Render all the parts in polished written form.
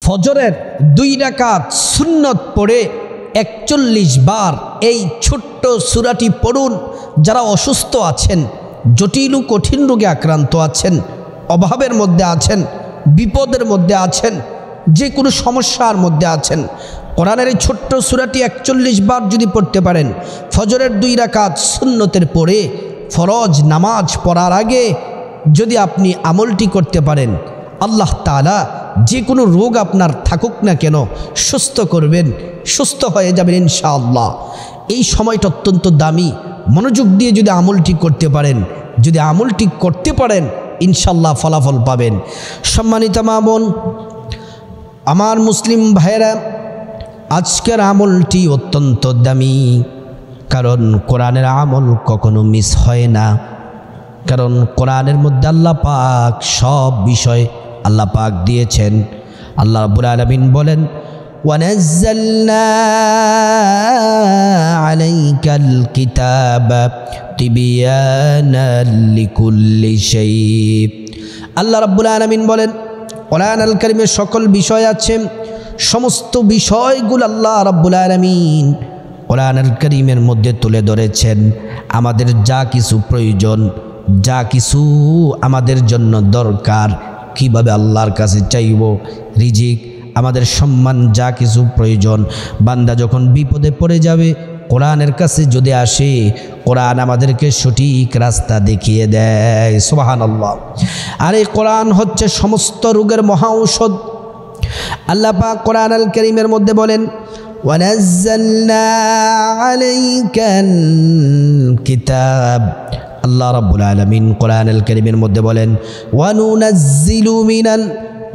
ফজরের 2 রাকাত সুন্নত পড়ে 41 বার এই ছোট্ট সূরাটি পড়ুন। যারা অসুস্থ আছেন, জটিল ও কঠিন রোগে আক্রান্ত আছেন, অভাবের মধ্যে আছেন, বিপদের মধ্যে আছেন, যে কোনো সমস্যার মধ্যে আছেন, কোরআনের এই ছোট্ট সূরাটি 41 বার যদি পড়তে পারেন, ফজরের 2 রাকাত সুন্নতের পড়ে ফরজ নামাজ পড়ার আগে যদি আপনি আমলটি করতে পারেন, আল্লাহ তাআলা যে কোনো রোগ আপনার থাকুক না কেন সুস্থ করবেন, সুস্থ হয়ে যাবেন ইনশাআল্লাহ। এই সময়টা অত্যন্ত দামি। মনোযোগ দিয়ে যদি আমলটি করতে পারেন, ইনশাআল্লাহ ফলাফল পাবেন। সম্মানিত মা বোন, আমার মুসলিম ভাইয়েরা, আজকের আমলটি অত্যন্ত দামি, কারণ কোরআনের আমল কখনো মিস হয় না। কারণ কোরআনের মধ্যে আল্লাহ পাক সব বিষয় আল্লাহ পাক দিয়েছেন। আল্লাহ রাব্বুল আলামিন বলেন, ওয়ানাজ্জালনা আলাইকাল কিতাবা তিবিয়ানাল লিকুল্লি শাই। আল্লাহ রাব্বুল আলামিন বলেন, কোরআনুল কারীমে সকল বিষয় আছে, সমস্ত বিষয়গুলো আল্লাহ রাব্বুল আলামিন কোরআনুল কারীমের মধ্যে তুলে ধরেছেন। আমাদের যা কিছু প্রয়োজন, যা কিছু আমাদের জন্য দরকার, কিভাবে আল্লাহর কাছে চাইব, রিজিক, আমাদের সম্মান, যা কিছু প্রয়োজন, বান্দা যখন বিপদে পড়ে যাবে কোরআনের কাছে যদি আসে, কোরআন আমাদেরকে সঠিক রাস্তা দেখিয়ে দেয়। সুবহানাল্লাহ। আর এই কোরআন হচ্ছে সমস্ত রোগের মহা ঔষধ। আল্লাহ পাক কোরআনুল কারীমের মধ্যে বলেন, ওয়ানাজ্জালনা আলাইকাল কিতাব। আল্লাহ রাব্বুল আলামিন কোরআনুল কারীমের মধ্যে বলেন, ওয়ানুনাজ্জিলু মিনাল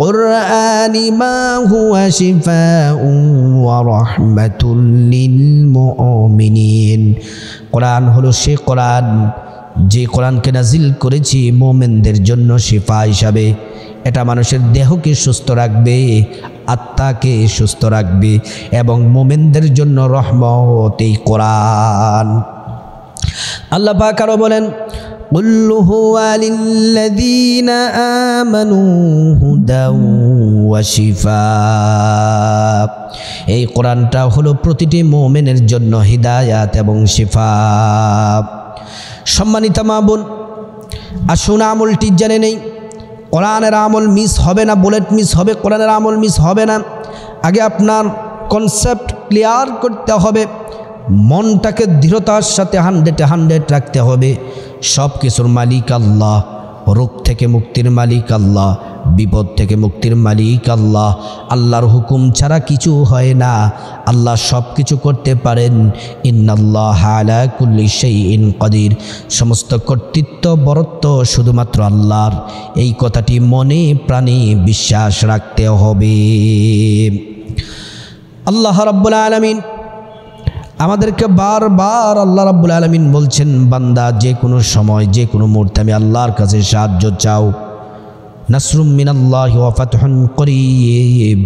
কুরআনি মা হুয়া শিফাউন ওয়া রাহমাতুল লিল মুমিনিন। কোরআন হলো সে কোরআন, যে কোরআনকে নাজিল করেছি মুমিনদের জন্য শিফা হিসাবে। এটা মানুষের দেহকে সুস্থ রাখবে, আত্মাকে সুস্থ রাখবে, এবং মুমিনদের জন্য রহমত এই কোরআন। আল্লাহ পাক আরো বলেন, কুল হুয়া লিল্লাযীনা আমানু হুদাও ওয়া শিফা। এই কোরআনটা হলো প্রতিটি মুমিনের জন্য হিদায়াত এবং শিফা। সম্মানিত মা বোন, আসুন আমলটি জেনে নেই। কোরআনের আমল মিস হবে না, বুলেট মিস হবে, কোরআনের আমল মিস হবে না। আগে আপনার কনসেপ্ট ক্লিয়ার করতে হবে, মনটাকে দৃঢ়তার সাথে 100 রাখতে হবে। সব কিছুর মালিক আল্লাহ, রোগ থেকে মুক্তির মালিক আল্লাহ, বিপদ থেকে মুক্তির মালিক আল্লাহ। আল্লাহর হুকুম ছাড়া কিছু হয় না, আল্লাহ সব কিছু করতে পারেন। ইন্নাল্লাহা আলা কুল্লি শাইইন কাদির। সমস্ত কর্তৃত্ব বরত্ব শুধুমাত্র আল্লাহর। এই কথাটি মনে প্রাণে বিশ্বাস রাখতে হবে। আল্লাহ রাব্বুল আলামিন আমাদেরকে বারবার আল্লাহ রাব্বুল আলামিন বলছেন, বান্দা যে কোনো সময়, যে কোনো মুহূর্তে আমি আল্লাহর কাছে সাহায্য চাও। নাসরুম মিনাল্লাহি ওয়া ফাতহুন করিব।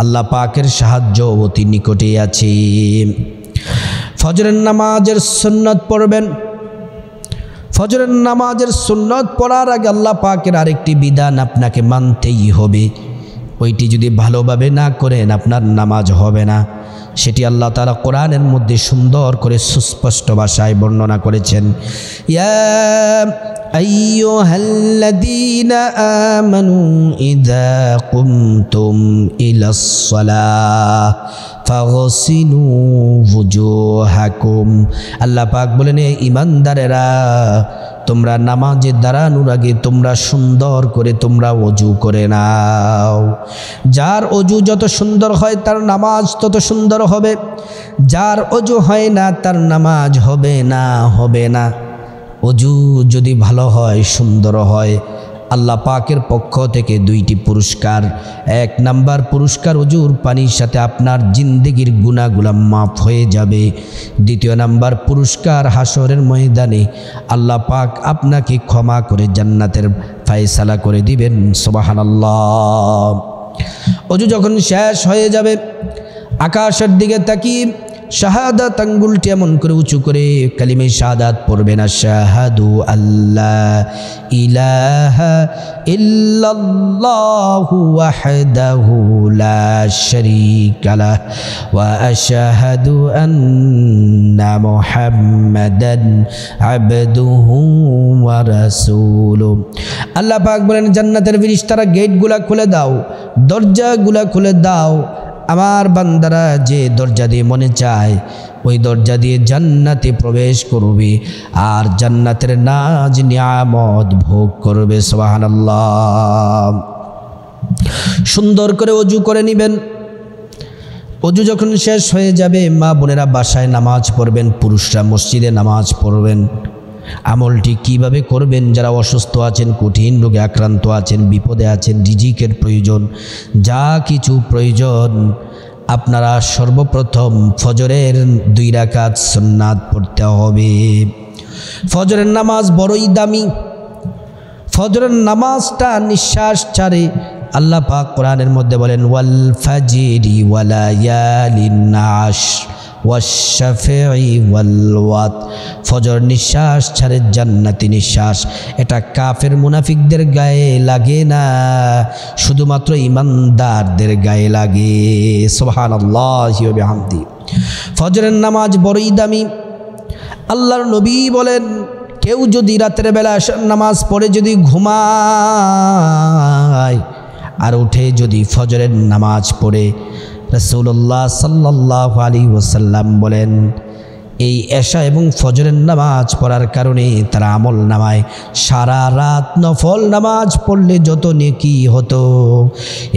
আল্লাহ পাকের সাহায্য অতি নিকটে আছে। ফজরের নামাজের সুন্নাত পড়বেন। ফজরের নামাজের সুন্নাত পড়ার আগে আল্লাহ পাকের আরেকটি বিধান আপনাকে মানতেই হবে। ওইটি যদি ভালোভাবে না করেন আপনার নামাজ হবে না। সেটি আল্লাহ তাআলা কোরআনের মধ্যে সুন্দর করে সুস্পষ্ট ভাষায় বর্ণনা করেছেন। ইয়া আইয়ুহাল্লাযীনা আমানু ইযা কুমতুম ইলাস সালাহ ফাগসিলু ওয়ুজুহাকুম। আল্লাহ পাক বলেন, ঈমানদারেরা, তোমরা নামাজে দাঁড়ানোর আগে তোমরা সুন্দর করে তোমরা ওযু করে নাও। যার ওযু যত সুন্দর হয় তার নামাজ তত সুন্দর হবে, যার ওযু হয় না তার নামাজ হবে না। ওযু যদি ভালো হয়, সুন্দর হয়, আল্লাহ পাকের পক্ষ থেকে 2টি পুরস্কার। 1 নাম্বার পুরস্কার, ওযুর পানির সাথে আপনার জিন্দেগির গুনাহগুলো মাফ হয়ে যাবে। 2 নাম্বার পুরস্কার, হাসরের ময়দানে আল্লাহ পাক আপনাকে ক্ষমা করে জান্নাতের ফয়সালা করে দিবেন। সুবহানাল্লাহ। ওযু যখন শেষ হয়ে যাবে, আকাশের দিকে তাকিয়ে শাহাদাত আঙ্গুলটি এমন করে উঁচু করে কালিমে শাহাদাত পড়বেন, আশহাদু আল্লাহ ইলাহা ইল্লাল্লাহু ওয়াহদাহু লা শারীকা লাহ ওয়া আশহাদু আন্না মুহাম্মাদান আবদুহু ওয়া রাসূলুহু। আল্লাহ পাক বলেন, জান্নাতের ফেরেশতারা গেটগুলা খুলে দাও, দরজাগুলা খুলে দাও, আমার বান্দারা যে দরজা দিয়ে মনে চায় ওই দরজা দিয়ে জান্নাতে প্রবেশ করবে আর জান্নাতের নাজ নিয়ামত ভোগ করবে। সুবহানাল্লাহ। সুন্দর করে ওযু করে নেবেন। ওযু যখন শেষ হয়ে যাবে, মা বোনেরা বাসায় নামাজ পড়বেন, পুরুষরা মসজিদে নামাজ পড়বেন। আমলটি কিভাবে করবেন? যারা অসুস্থ আছেন, কঠিন রোগে আক্রান্ত আছেন, বিপদে আছেন, রিজিকের প্রয়োজন, যা কিছু প্রয়োজন, আপনারা সর্বপ্রথম ফজরের 2 রাকাত সুন্নাত পড়তে হবে। ফজরের নামাজ বড়ই দামি। ফজরের নামাজটা নিঃশ্বাস ছাড়ে। আল্লাহ পাক কোরআনের মধ্যে বলেন, ওয়াল ফাজরি ওয়ালায়ালিন আশর ওয়াশ-শাফঈ ওয়াল ওয়াতর। ফজর নিঃশ্বাস ছাড়ে, জান্নাতি নিঃশ্বাস। এটা কাফের মুনাফিকদের গায়ে লাগে না, শুধুমাত্র ঈমানদারদের গায়ে লাগে। সুবহানাল্লাহি ওয়া বিহামদি। ফজরের নামাজ বড়ই দামি। আল্লাহর নবী বলেন, কেউ যদি রাতের বেলা নামাজ পড়ে যদি ঘুমায় আর উঠে যদি ফজরের নামাজ পড়ে, রাসূলুল্লাহ সাল্লাল্লাহু আলাইহি ওয়াসাল্লাম বলেন, এই এশা এবং ফজরের নামাজ পড়ার কারণে তার আমল নামায় সারা রাত নফল নামাজ পড়লে যত নেকি হতো,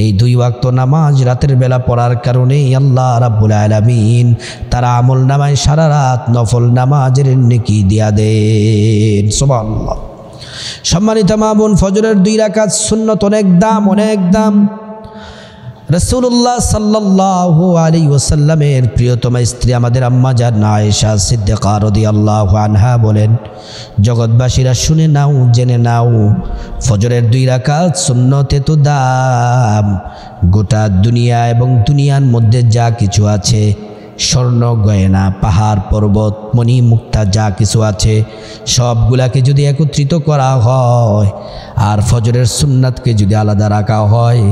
এই 2 ওয়াক্ত নামাজ রাতের বেলা পড়ার কারণে আল্লাহ রাব্বুল আলামিন তার আমল নামায় সারা রাত নফল নামাজের নেকি দিয়া দেন। সুবহানাল্লাহ। সম্মানিত মা বোন, ফজরের 2 রাকাত সুন্নত অনেক দাম, অনেক দাম। রাসূলুল্লাহ সাল্লাল্লাহু আলাইহি ওয়াসাল্লামের প্রিয়তমা স্ত্রী আমাদের আম্মা জান আয়েশা সিদ্দিকা রাদিয়াল্লাহু আনহা বলেন, জগৎবাসীরা শুনে নাও, জেনে নাও, ফজরের 2 রাকাত সুন্নতে তো দাম। গোটা দুনিয়া এবং দুনিয়ার মধ্যে যা কিছু আছে, স্বর্ণ গয়না, পাহাড় পর্বত, মণি মুক্তা যা কিছু আছে, সবগুলাকে যদি একত্রিত করা হয় আর ফজরের সুন্নাতকে যদি আলাদা রাখা হয়,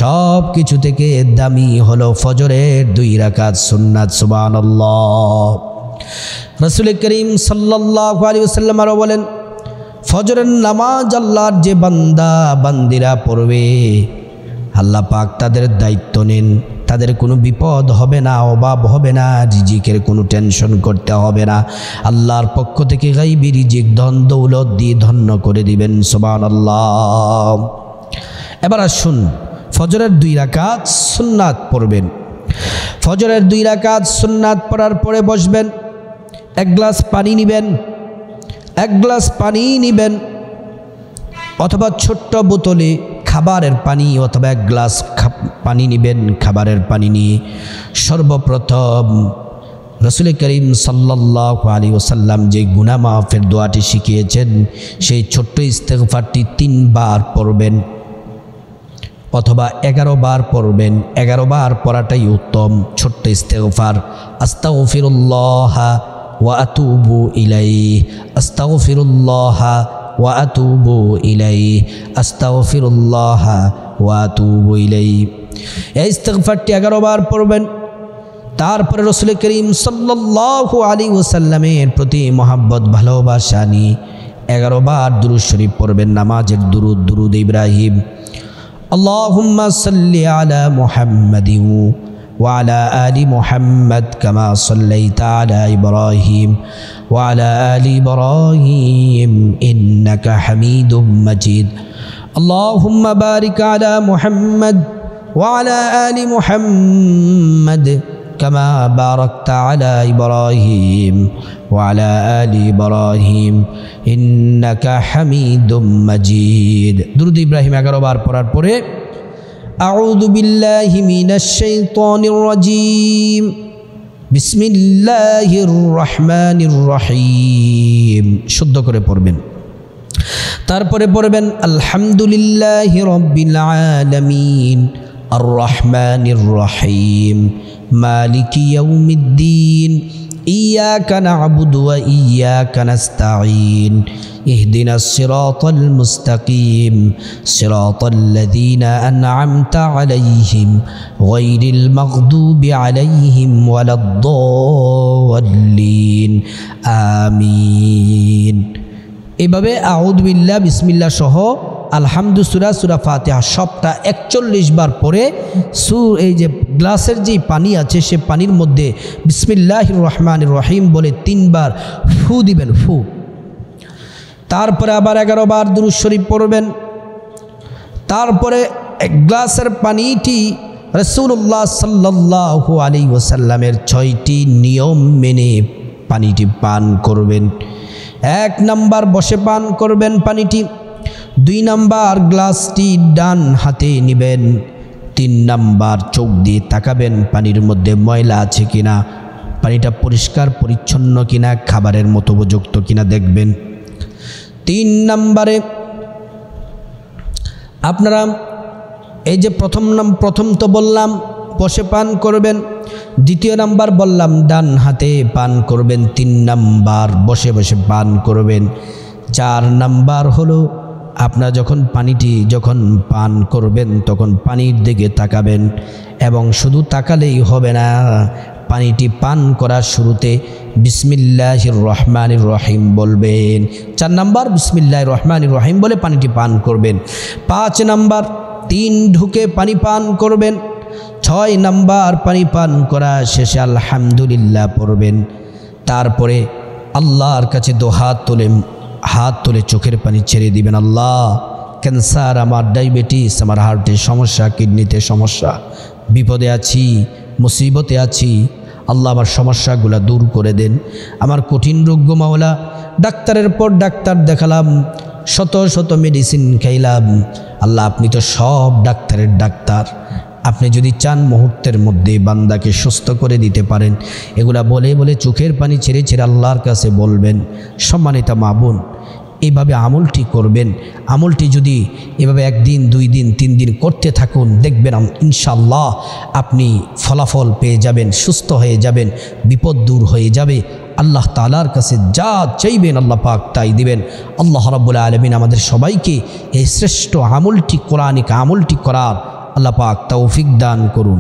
সব কিছু থেকে দামি হলো ফজরের 2 রাকাত সুন্নাত। সুবহানাল্লাহ। রাসূল করিম সাল্লাল্লাহু আলাইহি ওয়াসাল্লাম আরো বলেন, ফজরের নামাজ আল্লাহর যে বান্দা বান্দিরা পড়বে, আল্লাহ পাক তাদের দায়িত্ব নেন, তাদের কোনো বিপদ হবে না, অভাব হবে না, রিজিকের কোনো টেনশন করতে হবে না। আল্লাহর পক্ষ থেকে গায়বী রিজিক, ধন দৌলত দিয়ে ধন্য করে দিবেন। সুবহানাল্লাহ। এবার আসুন, ফজরের 2 রাকাত সুন্নাত পড়বেন। ফজরের 2 রাকাত সুন্নাত পড়ার পরে বসবেন, 1 গ্লাস পানি নেবেন, 1 গ্লাস পানি নেবেন, অথবা ছোট্ট বোতলে খাবারের পানি, অথবা 1 গ্লাস পানি নেবেন, খাবারের পানি নিয়ে সর্বপ্রথম রাসূল করিম সাল্লাল্লাহু আলাইহি ওয়াসাল্লাম যে গুনাহ মাফের দোয়াটি শিখিয়েছেন, সেই ছোট্ট ইস্তেগফারটি 3 বার পড়বেন, অথবা 11 বার পড়বেন। 11 বার পড়াটাই উত্তম। ছোট্ট ইস্তেগফার, আস্তাগফিরুল্লাহ ওয়া আতুবু ইলাইহি, আস্তাগফিরুল্লাহ ওয়া আতুবু ইলাইহি, আস্তাগফিরুল্লাহ ওয়া আতুবু ইলাইহি। এই ইস্তেগফারটি 11 বার পড়বেন। তারপরে রাসূল করিম সাল্লাল্লাহু আলাইহি ওয়াসাল্লামের প্রতি মহব্বত, ভালোবাসা নিয়ে 11 বার দুরূদ শরীফ পড়বেন। নামাজের দুরূদ, দুরূদ ইব্রাহিম। اللهم صل على محمد وعلى آل محمد كما صليت على إبراهيم وعلى آل إبراهيم إنك حميد مجيد اللهم بارك على محمد وعلى آل محمد كما باركت على إبراهيم وعلى آل إبراهيم إنك حميد مجيد درود إبراهيم 11 বার পড়ার পরে أعوذ بالله من الشيطان الرجيم بسم الله الرحمن الرحيم শুদ্ধ করে পড়বেন। তারপরে পড়বেন আলহামদুলিল্লাহি রাব্বিল আলামিন আর রহমানির রহিম মালিকি ইয়াউমিদ্দিন إياك نعبد وإياك نستعين اهدنا الصراط المستقيم صراط الذين أنعمت عليهم غير المغضوب عليهم ولا الضالين آمين এভাবে আউযু বিল্লাহ বিসমিল্লাহ সহ আলহামদু সূরা ফাতিহা সবটা 41 বার পরে এই যে গ্লাসের যে পানি আছে সে পানির মধ্যে বিসমিল্লাহির রহমানির রহিম বলে 3 বার ফু দিবেন, ফু। তারপরে আবার 11 বার দুরূদ শরীফ পড়বেন। তারপরে এক গ্লাসের পানিটি রাসূলুল্লাহ সাল্লাল্লাহু আলাইহি ওয়াসাল্লামের 6টি নিয়ম মেনে পানিটি পান করবেন। 1 নাম্বার বসে পান করবেন পানিটি, 2 নাম্বার গ্লাসটি ডান হাতে নেবেন, 3 নাম্বার চোখ দিয়ে তাকাবেন পানির মধ্যে ময়লা আছে কিনা, পানিটা পরিষ্কার পরিচ্ছন্ন কিনা, খাবারের মতো উপযুক্ত কিনা দেখবেন। 3 নাম্বারে আপনারা এই যে প্রথম তো বললাম বসে পান করবেন, 2য় নাম্বার বললাম ডান হাতে পান করবেন, 3 নাম্বার বসে বসে পান করবেন, 4 নাম্বার হলো আপনারা যখন পানিটি পান করবেন তখন পানির দিকে তাকাবেন এবং শুধু তাকালেই হবে না, পানিটি পান করার শুরুতে বিসমিল্লাহির রহমানির রহিম বলবেন। 4 নাম্বার বিসমিল্লাহির রহমানির রহিম বলে পানিটি পান করবেন। 5 নাম্বার 3 ঢুকে পানি পান করবেন। 6 নাম্বার পানি পান করা শেষে আলহামদুলিল্লাহ পড়বেন। তারপরে আল্লাহর কাছে হাত তুলে চোখের পানি ছেড়ে দিবেন। আল্লাহ, ক্যান্সার, আমার ডায়াবেটিস, আমার হার্টের সমস্যা, কিডনিতে সমস্যা, বিপদে আছি, মুসিবতে আছি, আল্লাহ আমার সমস্যাগুলো দূর করে দেন। আমার কঠিন রোগ গো মাওলা, ডাক্তারের পর ডাক্তার দেখালাম, শত মেডিসিন খাইলাম, আল্লাহ আপনি তো সব ডাক্তারের ডাক্তার, আপনি যদি চান মুহূর্তের মধ্যে বান্দাকে সুস্থ করে দিতে পারেন। এগুলা বলে বলে চোখের পানি ছেড়ে ছেড়ে আল্লাহর কাছে বলবেন। সম্মানিত মা বোন, এইভাবে আমলটি করবেন। আমলটি যদি এভাবে 1 দিন 2 দিন 3 দিন করতে থাকুন, দেখবেন ইনশাআল্লাহ আপনি ফলাফল পেয়ে যাবেন, সুস্থ হয়ে যাবেন, বিপদ দূর হয়ে যাবে। আল্লাহ তাআলার কাছে যা চাইবেন আল্লাহ পাক তাই দিবেন। আল্লাহ রাব্বুল আলামিন আমাদের সবাইকে এই শ্রেষ্ঠ আমলটি, কোরআনিক আমলটি করার আল্লাহ পাক তৌফিক দান করুন।